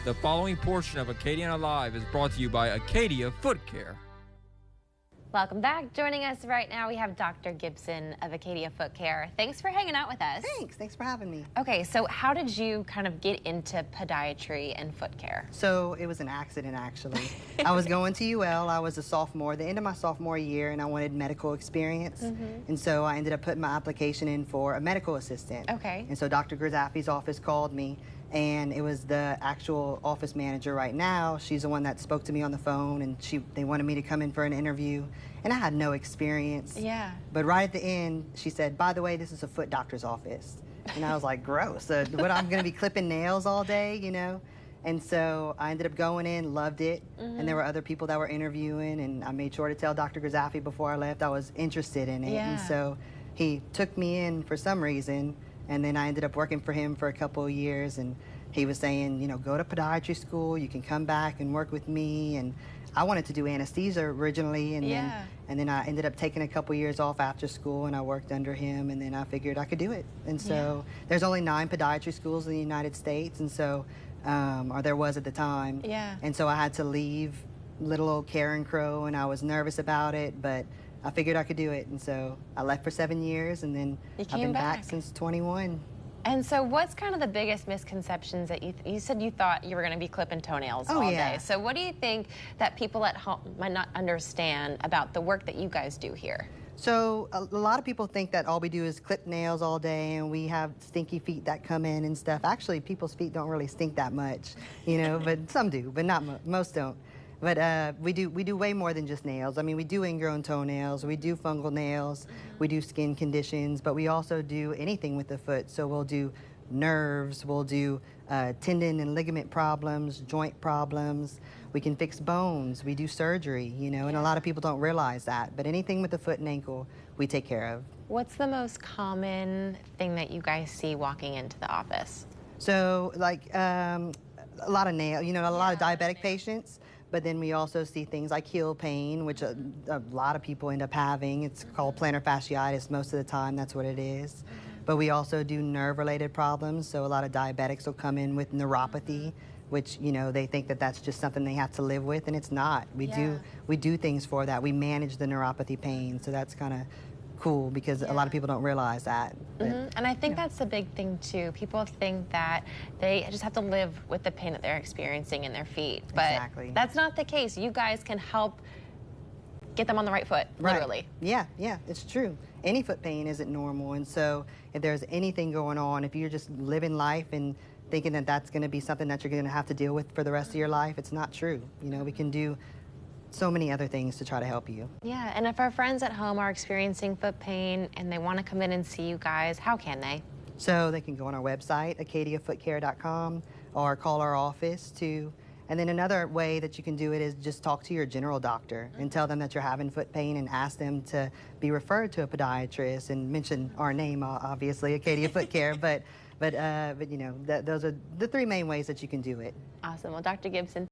The following portion of Acadiana Live is brought to you by Acadia Foot Care. Welcome back. Joining us right now, we have Dr. Gibson of Acadia Foot Care. Thanks for hanging out with us. Thanks for having me. Okay, so how did you kind of get into podiatry and foot care? So it was an accident, actually. I was going to UL. I was a sophomore, the end of my sophomore year, and I wanted medical experience. And so I ended up putting my application in for a medical assistant. Okay. And so Dr. Grzaffi's office called me, and it was the actual office manager right now. She's the one that spoke to me on the phone, and they wanted me to come in for an interview. And I had no experience. Yeah. But right at the end, she said, by the way, this is a foot doctor's office. And I was like, gross. What, I'm going to be clipping nails all day, you know? And so I ended up going in, loved it. And there were other people that were interviewing, and I made sure to tell Dr. Grzaffi before I left I was interested in it. Yeah. And so he took me in for some reason, and then I ended up working for him for a couple of years, and he was saying, you know, go to podiatry school, you can come back and work with me. And I wanted to do anesthesia originally, and then I ended up taking a couple years off after school, and I worked under him, and then I figured I could do it. And so there's only 9 podiatry schools in the United States, and so, or there was at the time. And so I had to leave little old Karen Crow, and I was nervous about it, but I figured I could do it. And so I left for 7 years, and then I've been back since 21. And so what's kind of the biggest misconceptions that you said you thought you were going to be clipping toenails all day? So what do you think that people at home might not understand about the work that you guys do here? So a lot of people think that all we do is clip nails all day, and we have stinky feet that come in and stuff. Actually, people's feet don't really stink that much, you know, but some do, but not most don't. But we do way more than just nails. I mean, we do ingrown toenails, we do fungal nails, we do skin conditions, but we also do anything with the foot. So we'll do nerves, we'll do tendon and ligament problems, joint problems. We can fix bones, we do surgery, you know, and a lot of people don't realize that. But anything with the foot and ankle, we take care of. What's the most common thing that you guys see walking into the office? So, like, a lot of nail, you know, a lot of diabetic patients. But then we also see things like heel pain, which a lot of people end up having. It's called plantar fasciitis most of the time, that's what it is. But we also do nerve-related problems, so a lot of diabetics will come in with neuropathy, which, you know, they think that that's just something they have to live with, and it's not. We do things for that. We manage the neuropathy pain, so that's kind of cool because a lot of people don't realize that. But, and I think that's the big thing too. People think that they just have to live with the pain that they're experiencing in their feet, but that's not the case. You guys can help get them on the right foot, literally. Yeah, it's true. Any foot pain isn't normal, and so if there's anything going on, if you're just living life and thinking that that's going to be something that you're going to have to deal with for the rest of your life, it's not true. You know, we can do so many other things to try to help you. Yeah, and if our friends at home are experiencing foot pain and they want to come in and see you guys, how can they? So they can go on our website, acadiafootcare.com, or call our office too. And then another way that you can do it is just talk to your general doctor and tell them that you're having foot pain and ask them to be referred to a podiatrist and mention our name, obviously, Acadia Foot Care, but you know, those are the 3 main ways that you can do it. Awesome. Well, Dr. Gibson,